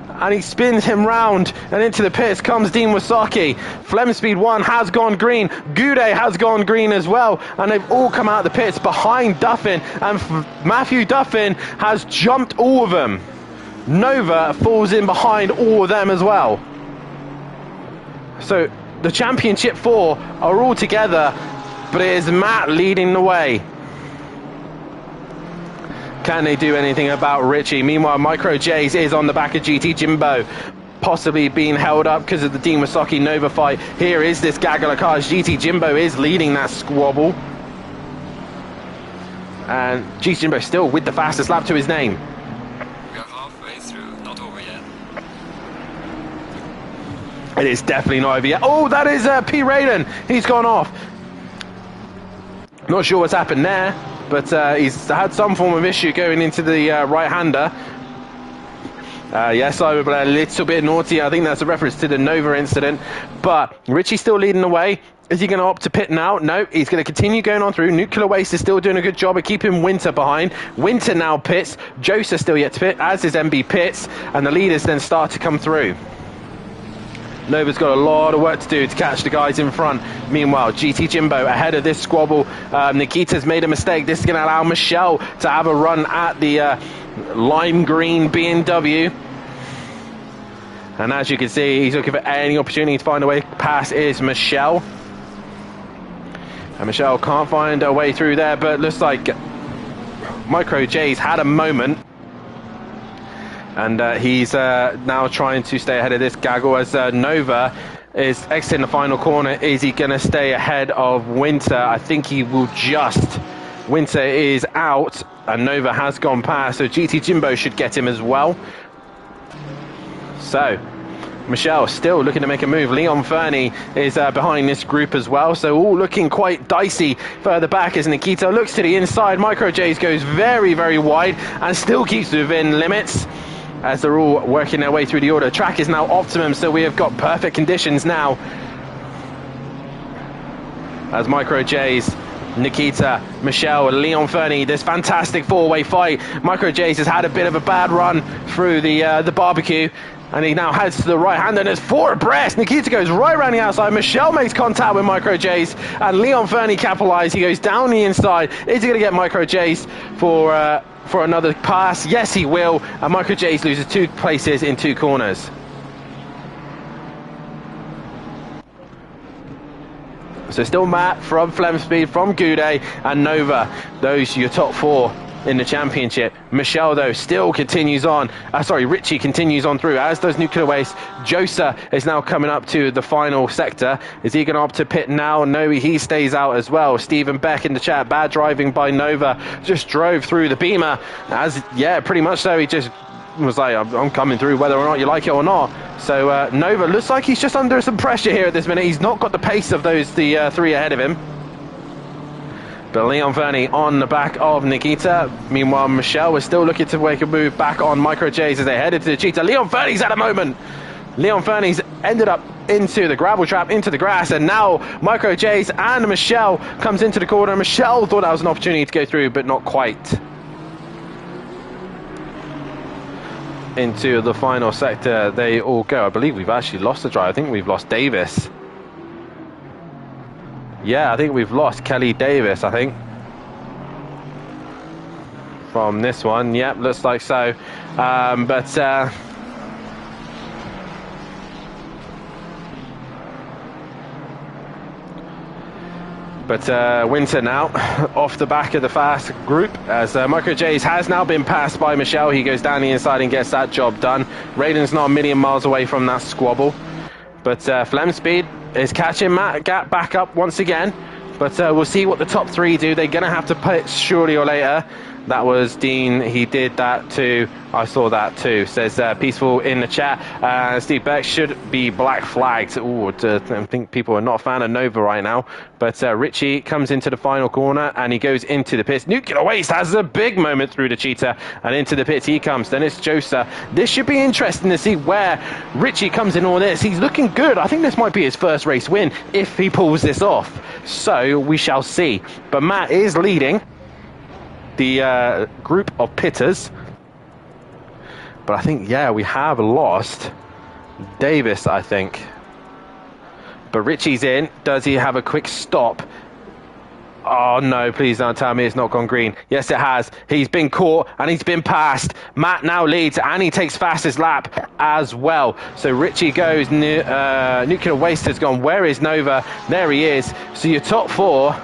and he spins him round, and into the pits comes Dean Wasaki. Flemspeed 1 has gone green, Goudet has gone green as well, and they've all come out of the pits behind Duffin, and Matthew Duffin has jumped all of them. Nova falls in behind all of them as well. So the Championship 4 are all together, but it is Matt leading the way. Can they do anything about Richie? Meanwhile, Micro J's is on the back of GT Jimbo, possibly being held up because of the Dean Wasaki Nova fight. Here is this gaggle of cars. GT Jimbo is leading that squabble, and GT Jimbo still with the fastest lap to his name. We are halfway through, not over yet. It is definitely not over yet. Oh, that is P. Raiden. He's gone off. Not sure what's happened there, but he's had some form of issue going into the right-hander. Yes, I was a little bit naughty. I think that's a reference to the Nova incident. But Richie's still leading the way. Is he going to opt to pit now? No, he's going to continue going on through. Nuclear Waste is still doing a good job of keeping Winter behind. Winter now pits. Joseph still yet to pit, as is MB pits. And the leaders then start to come through. Nova's got a lot of work to do to catch the guys in front. Meanwhile, GT Jimbo ahead of this squabble. Nikita's made a mistake. This is going to allow Michelle to have a run at the lime green BMW. And as you can see, he's looking for any opportunity to find a way past is Michelle. And Michelle can't find a way through there, but looks like Micro J's had a moment. And he's now trying to stay ahead of this gaggle as Nova is exiting the final corner. Is he going to stay ahead of Winter? I think he will just. Winter is out and Nova has gone past, so GT Jimbo should get him as well. So Michelle still looking to make a move. Leon Fernie is behind this group as well, so all looking quite dicey further back as Nikita looks to the inside. Micro J's goes very, very wide and still keeps within limits as they're all working their way through the order. Track is now optimum, so we have got perfect conditions now as Micro J's, Nikita, Michelle, Leon Fernie, this fantastic four-way fight. Micro J's has had a bit of a bad run through the barbecue, and he now heads to the right hand, and there's four abreast. Nikita goes right around the outside. Michelle makes contact with Micro J's, and Leon Fernie capitalizes. He goes down the inside. Is he going to get Micro J's for another pass? Yes, he will. And Micro J's loses 2 places in 2 corners. So still Matt from Flemspeed, from Goudet and Nova. Those are your top 4 in the championship. Michelle, though, still continues on. Richie continues on through, as does Nuclear Waste. Josa is now coming up to the final sector. Is he going to opt to pit now? No, he stays out as well. Stephen Beck in the chat, bad driving by Nova. Just drove through the Beamer. Pretty much so. He just was like, I'm coming through whether or not you like it or not. So Nova looks like he's just under some pressure here at this minute. He's not got the pace of the 3 ahead of him. But Leon Fernie on the back of Nikita. Meanwhile, Michelle is still looking to make a move back on Micro J's as they headed to the cheetah. Leon Fernie's at a moment. Leon Fernie's ended up into the gravel trap, into the grass, and now Micro J's and Michelle comes into the corner. Michelle thought that was an opportunity to go through, but not quite. Into the final sector they all go. I believe we've actually lost the drive. I think we've lost Davis. Yeah, I think we've lost Kelly Davis, I think, from this one. Yep, looks like so. But Winter now off the back of the fast group, as Micro J's has now been passed by Michelle. He goes down the inside and gets that job done. Raiden's not a million miles away from that squabble. But Flemspeed is catching Matt Gap back up once again. But we'll see what the top 3 do. They're going to have to pit surely or later. That was Dean. He did that too. I saw that too. Says Peaceful in the chat. Steve Beck should be black flagged. Ooh, I think people are not a fan of Nova right now. But Richie comes into the final corner and he goes into the pits. Nuclear Waste has a big moment through the cheetah and into the pits he comes. Then it's Josa. This should be interesting to see where Richie comes in all this. He's looking good. I think this might be his first race win if he pulls this off. So we shall see. But Matt is leading the group of pitters. But I think, yeah, we have lost Davis, I think. But Richie's in. Does he have a quick stop? Oh, no, please don't tell me it's not gone green. Yes, it has. He's been caught and he's been passed. Matt now leads and he takes fastest lap as well. So Richie goes. Nuclear Waste has gone. Where is Nova? There he is. So your top four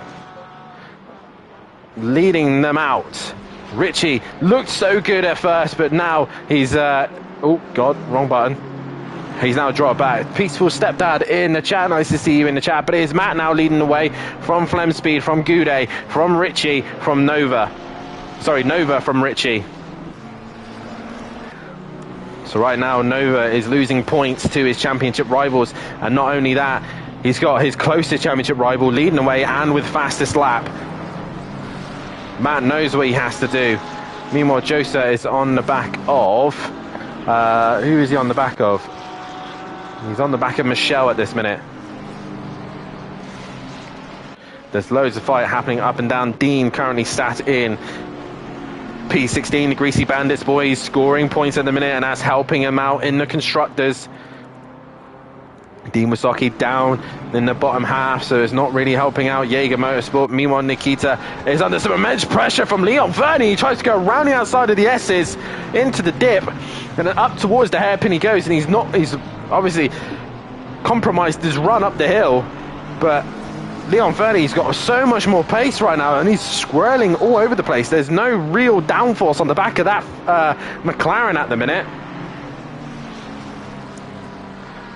leading them out. Richie looked so good at first, but now he's oh god, wrong button. He's now dropped back. Peaceful Stepdad in the chat. Nice to see you in the chat. But it is Matt now leading the way from Flem Speed, from Goudet, from Richie, from Nova. Sorry, Nova from Richie. So right now Nova is losing points to his championship rivals, and not only that, he's got his closest championship rival leading the way and with fastest lap. Matt knows what he has to do. Meanwhile, Josa is on the back of... who is he on the back of? He's on the back of Michelle at this minute. There's loads of fight happening up and down. Dean currently sat in P16, the Greasy Bandits boys, scoring points at the minute, and that's helping him out in the Constructors. Dean Wasaki down in the bottom half, so it's not really helping out Jaeger Motorsport. Meanwhile, Nikita is under some immense pressure from Leon Fernie. He tries to go around the outside of the S's into the dip, and then up towards the hairpin he goes, and he's obviously compromised his run up the hill, but Leon Fernie's got so much more pace right now, and he's swirling all over the place. There's no real downforce on the back of that McLaren at the minute.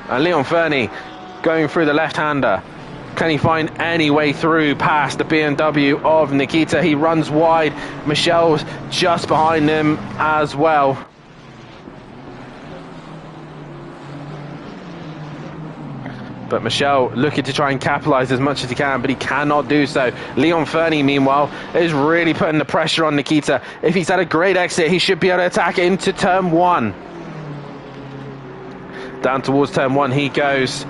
And Leon Fernie going through the left-hander. Can he find any way through past the BMW of Nikita? He runs wide. Michelle's just behind him as well. But Michelle looking to try and capitalize as much as he can, but he cannot do so. Leon Fernie, meanwhile, is really putting the pressure on Nikita. If he's had a great exit, he should be able to attack into turn one. Down towards turn one he goes.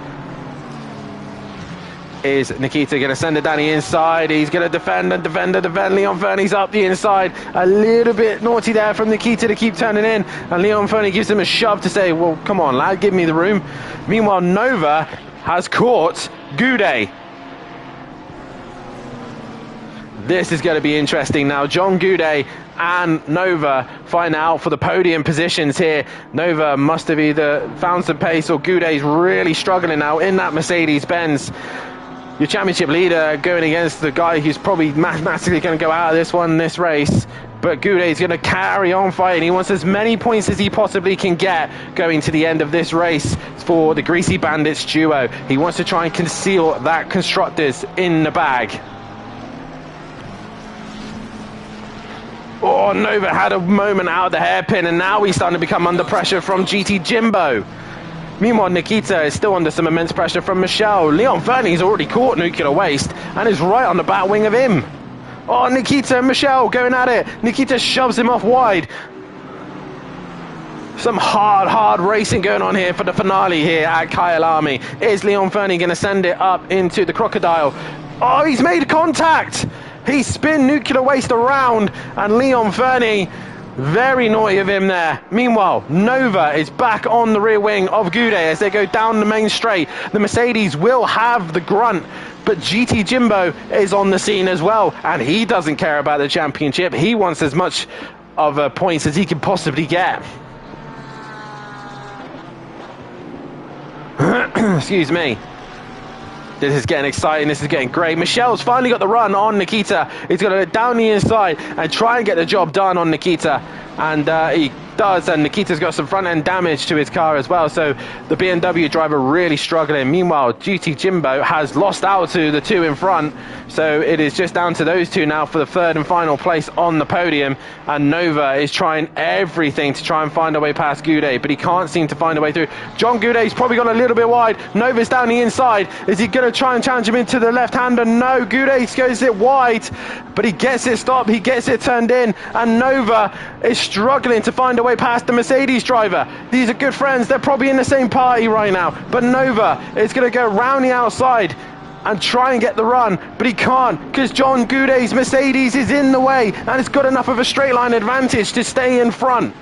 Is Nikita going to send it down the inside? He's going to defend and defend and defend. Leon Fernie's up the inside. A little bit naughty there from Nikita to keep turning in. And Leon Fernie gives him a shove to say, well, come on, lad, give me the room. Meanwhile, Nova has caught Goudet. This is going to be interesting now. John Goudet and Nova find out for the podium positions here. Nova must have either found some pace, or Goudet's really struggling now in that Mercedes-Benz. Your championship leader going against the guy who's probably mathematically going to go out of this race. But Goudet's going to carry on fighting. He wants as many points as he possibly can get going to the end of this race for the Greasy Bandits duo. He wants to try and conceal that Constructors in the bag. Oh, Nova had a moment out of the hairpin, and now he's starting to become under pressure from GT Jimbo. Meanwhile, Nikita is still under some immense pressure from Michelle. Leon Fernie's already caught Nuclear Waste and is right on the back wing of him. Oh, Nikita and Michelle going at it. Nikita shoves him off wide. Some hard racing going on here for the finale here at Kyalami. Is Leon Fernie going to send it up into the Crocodile? Oh, he's made contact. He spun Nuclear Waste around, and Leon Fernie, very naughty of him there. Meanwhile, Nova is back on the rear wing of Goudet as they go down the main straight. The Mercedes will have the grunt, but GT Jimbo is on the scene as well, and he doesn't care about the championship. He wants as much of points as he can possibly get. Excuse me. This is getting exciting. This is getting great. Michelle's finally got the run on Nikita. He's going to go down the inside and try and get the job done on Nikita. And he does, and Nikita's got some front end damage to his car as well, so the BMW driver really struggling. Meanwhile, GT Jimbo has lost out to the two in front, so it is just down to those two now for the third and final place on the podium, and Nova is trying everything to try and find a way past Goudet, but he can't seem to find a way through. John Goudet's probably gone a little bit wide. Nova's down the inside. Is he going to try and challenge him into the left-hander? No, Goudet goes it wide, but he gets it stopped, he gets it turned in, and Nova is struggling to find a way past the Mercedes driver. These are good friends, they're probably in the same party right now, but Nova is going to go round the outside and try and get the run, but he can't because John Goudet's Mercedes is in the way, and it's got enough of a straight line advantage to stay in front.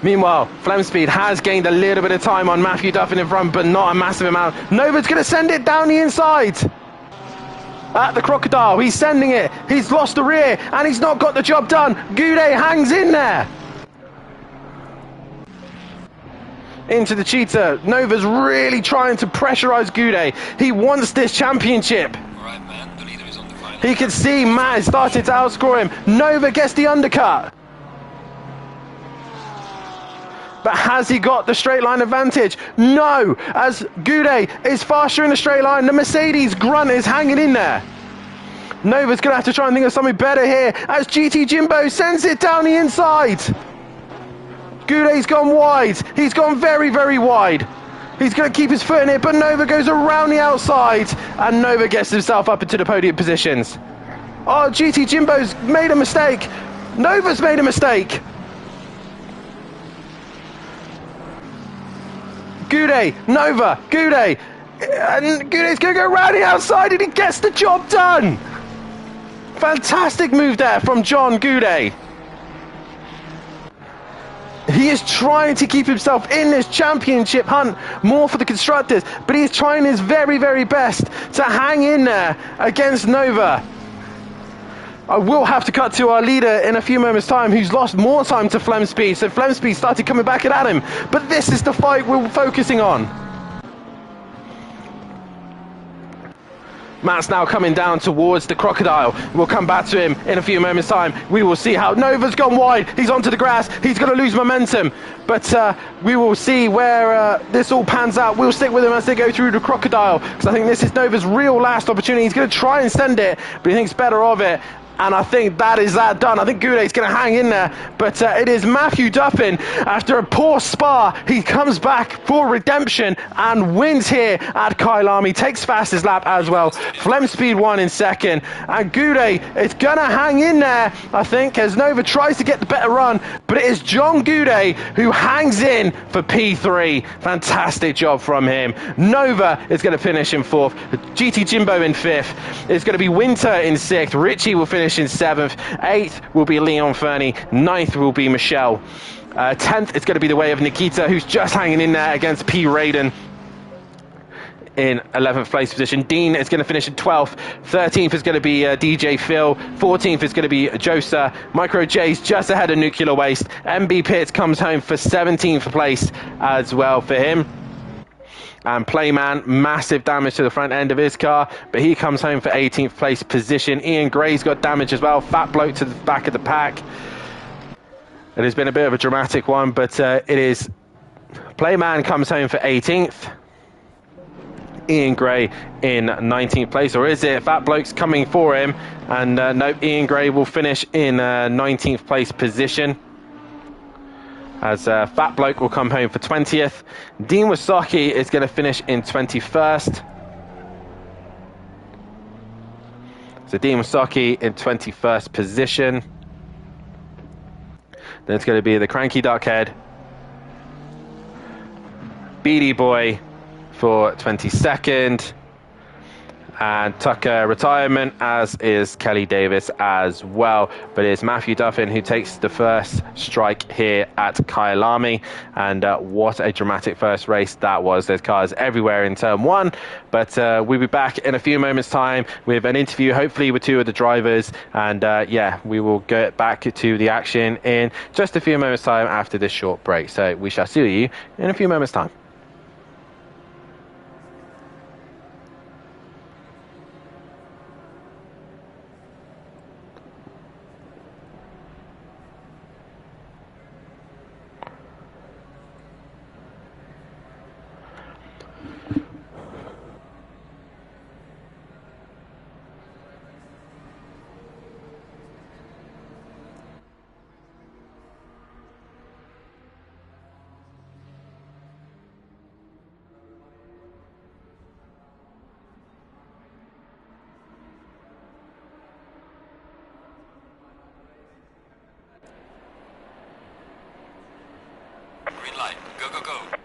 Meanwhile, Flemspeed has gained a little bit of time on Matthew Duffin in front, but not a massive amount. Nova's going to send it down the inside. At the Crocodile, he's sending it. He's lost the rear, and he's not got the job done. Goudet hangs in there. Into the Cheetah. Nova's really trying to pressurize Goudet. He wants this championship. Right, man. The leader is on the final. He can see Matt is starting to outscore him. Nova gets the undercut. But has he got the straight line advantage? No, as Goudet is faster in the straight line. The Mercedes grunt is hanging in there. Nova's going to have to try and think of something better here as GT Jimbo sends it down the inside. Goudet's gone wide. He's gone very, very wide. He's going to keep his foot in it, but Nova goes around the outside, and Nova gets himself up into the podium positions. Oh, GT Jimbo's made a mistake. Nova's made a mistake. Goudet, Nova, Goudet, and Goudet's going to go around the outside, and he gets the job done. Fantastic move there from John Goudet. He is trying to keep himself in this championship hunt more for the constructors, but he's trying his very, very best to hang in there against Nova. I will have to cut to our leader in a few moments' time, who's lost more time to Flemspeed, so Flemspeed started coming back at him. But this is the fight we're focusing on. Matt's now coming down towards the Crocodile. We'll come back to him in a few moments' time. We will see how Nova's gone wide. He's onto the grass. He's going to lose momentum. But we will see where this all pans out. We'll stick with him as they go through the Crocodile, because I think this is Nova's real last opportunity. He's going to try and send it, but he thinks better of it. And I think that is that done. I think Goudet's going to hang in there. But it is Matthew Duffin. After a poor Spa, he comes back for redemption and wins here at Kyalami. Takes fastest lap as well. Flemspeed won in second. And Goudet is going to hang in there, I think, as Nova tries to get the better run. But it is John Goudet who hangs in for P3. Fantastic job from him. Nova is going to finish in fourth. GT Jimbo in fifth. It's going to be Winter in sixth. Richie will finish in seventh. Eighth will be Leon Fernie. Ninth will be Michelle. 10th it's going to be the way of Nikita, who's just hanging in there against P. Raiden in 11th place position. Dean is going to finish in 12th. 13th is going to be DJ Phil. 14th is going to be Josa. Micro J's just ahead of Nuclear Waste. MB Pitts comes home for 17th place as well for him. And Playman, massive damage to the front end of his car, but he comes home for 18th place position. Ian Gray's got damage as well, fat bloke to the back of the pack. It has been a bit of a dramatic one, but it is Playman comes home for 18th. Ian Gray in 19th place, or is it Fat Bloke's coming for him? And no, Ian Gray will finish in 19th place position, as Fat Bloke will come home for 20th. Dean Wasaki is going to finish in 21st. So Dean Wasaki in 21st position. Then it's going to be the Cranky Duckhead, Beady Boy for 22nd. And Tucker retirement, as is Kelly Davis as well. But it's Matthew Duffin who takes the first strike here at Kyalami. And what a dramatic first race that was. There's cars everywhere in turn one. But we'll be back in a few moments' time with an interview, hopefully with two of the drivers. And yeah, we will get back to the action in just a few moments' time after this short break. So we shall see you in a few moments' time. Go, go, go.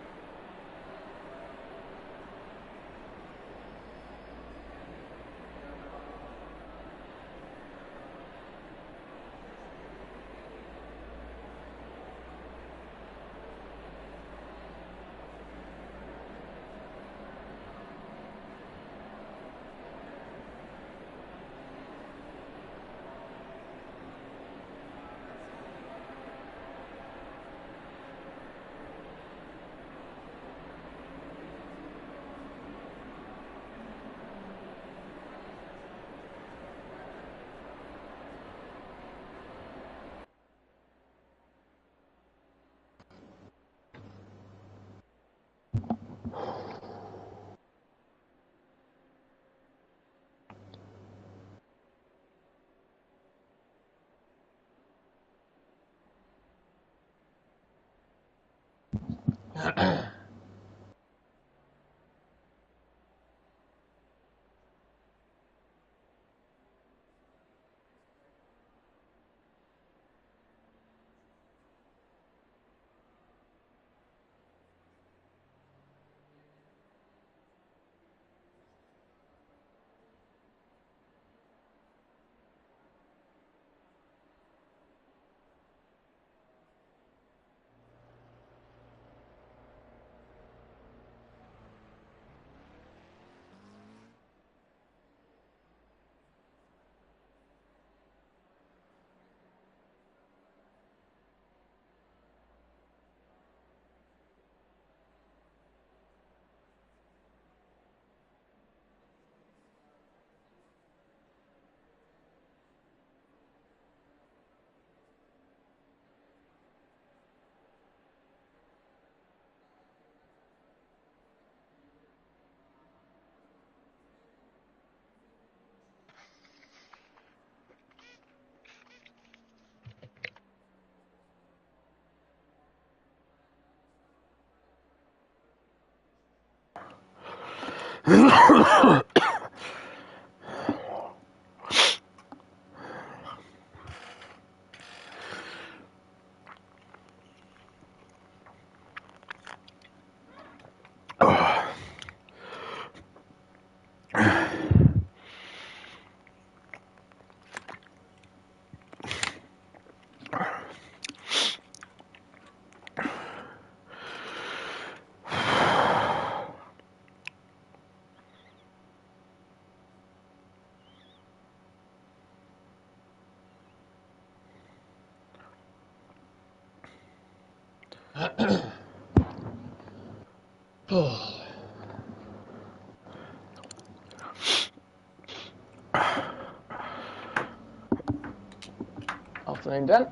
Afternoon, Dan.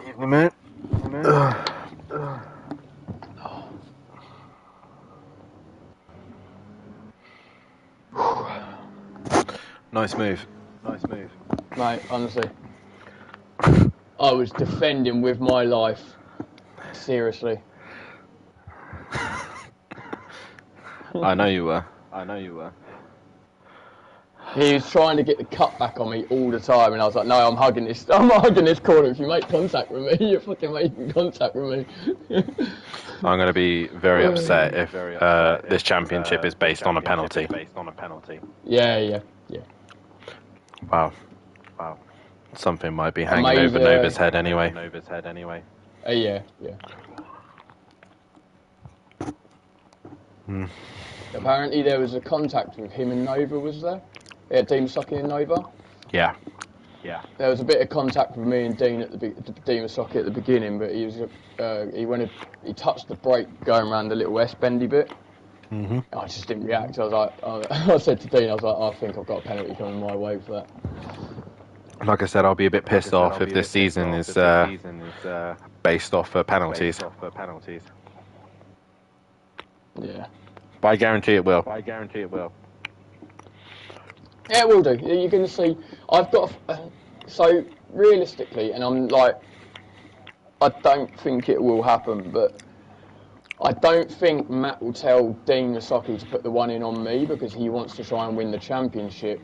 Evening, mate. Nice move. Nice move. Mate, honestly, I was defending with my life. Seriously. I know you were. I know you were. He was trying to get the cut back on me all the time, and I was like, no, I'm hugging this corner. If you make contact with me, you're fucking making contact with me. I'm going to be very upset if this championship is based on a penalty. Yeah. Wow. Something might be hanging over Nova's head anyway. Yeah. Hmm. Apparently there was a contact with him and Nova, was there? Yeah, Dean Masaki and Nova. Yeah. There was a bit of contact with me and Dean at Dean Masaki at the beginning, but he touched the brake going around the little S bendy bit. Mm-hmm. I just didn't react. I was like, I said to Dean, I was like, I think I've got a penalty coming my way for that. Like I said, I'll be a bit pissed off if this season is based off penalties. Yeah. But I guarantee it will. Yeah, it will do. You're going to see. I've got. So, realistically, and I'm like, I don't think it will happen, but I don't think Matt will tell Dean Masaki to put the one in on me because he wants to try and win the championship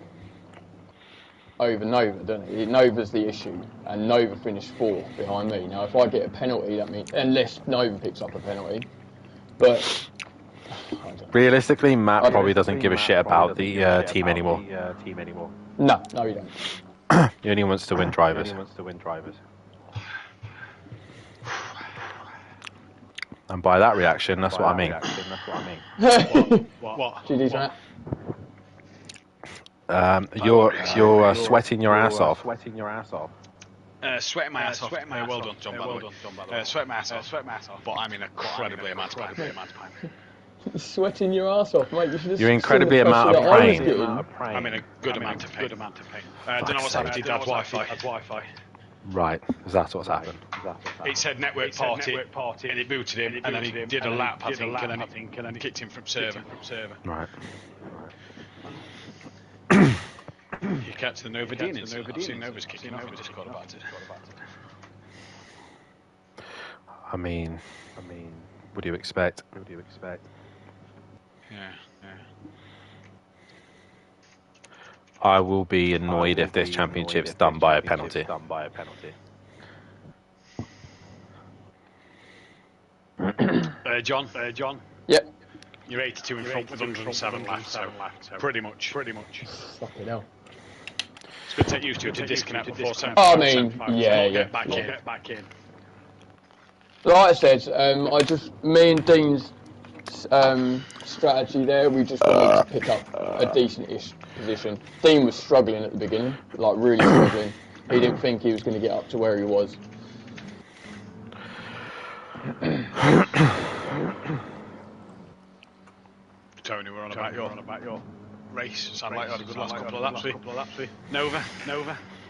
over Nova, doesn't it? Nova's the issue, and Nova finished 4th behind me. Now, if I get a penalty, that means unless Nova picks up a penalty, but Realistically, Matt probably doesn't give a shit about the team anymore. No, he don't. He only wants to win drivers. And by that reaction, that's what I mean. What? GG's, Matt. You're sweating your ass off. Sweating my ass off. Well done, John. Sweating my ass off. But I'm in incredibly amount of pain. You're sweating your ass off, mate. You're incredibly amount of pain. I'm in a good amount of pain. I don't know what's happened to Dad's Wi-Fi. Right, that's what's happened. It said network party, and it booted him, and then he did a lap, I think, and then kicked him from server. Right. You catch the Nova Dean. I've seen Nova's kicking off in Discord about it. I mean, what do you expect? Yeah. I will be annoyed if this championship's done by a penalty. John. Yep. You're 82 in front with 107 left, so pretty much. Fucking hell. It's going to take you two to disconnect before 75. I mean, yeah. Get back in. Like I said, me and Dean's strategy there, we just wanted to pick up a decent-ish position. Dean was struggling at the beginning, like really struggling. He didn't think he was going to get up to where he was. Tony, we're on about your race. Sound like you had a good last couple of laps. Nova.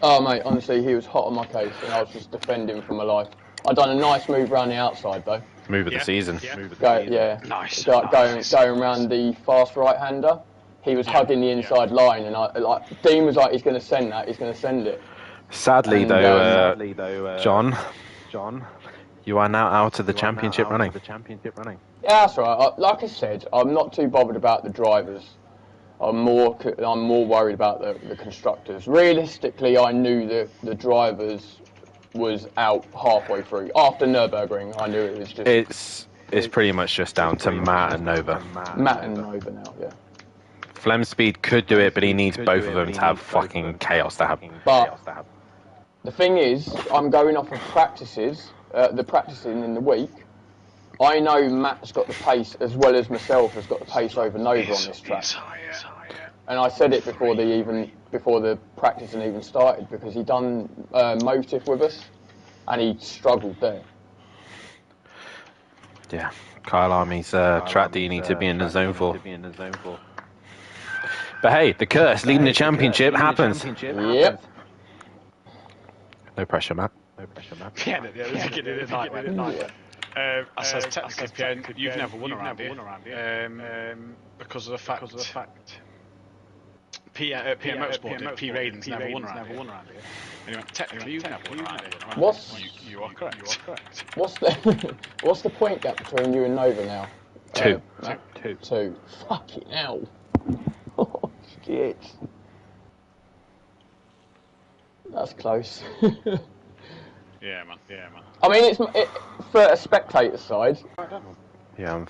Oh, mate, honestly, he was hot on my case, and I was just defending for my life. I'd done a nice move around the outside, though. Move of the season. Nice. Going around the fast right-hander. He was hugging the inside line, and Dean was like, he's going to send that, he's going to send it. Sadly, though, John, you are now out of the championship running. Yeah, that's right. Like I said, I'm not too bothered about the drivers. I'm more worried about the constructors. Realistically, I knew the drivers was out halfway through. After Nürburgring, I knew it was just... It's pretty much just down to Matt and Nova. Matt and Nova now, yeah. Flemspeed could do it, but he needs both of them to have fucking chaos to happen. But the thing is, I'm going off of practices, the practicing in the week. I know Matt's got the pace as well as myself has got the pace over Nova on this track. And I said it before the practicing even started, because he done motive with us and he struggled there. Yeah, Kyle Army's track that you need to be in the zone for. But hey, the curse leading the championship happens. Yep. No pressure, Matt. Yeah, I says technically, Pierre, you've never won around here. Because of the fact P Motorsport did, P Raiden's never won around here. And he went, technically, you've never won around here. You are correct. What's the point gap between you and Nova now? 2. 2. Fucking hell. Oh, shit. That's close. Yeah, man. I mean, it's for a spectator side. Yeah, I'm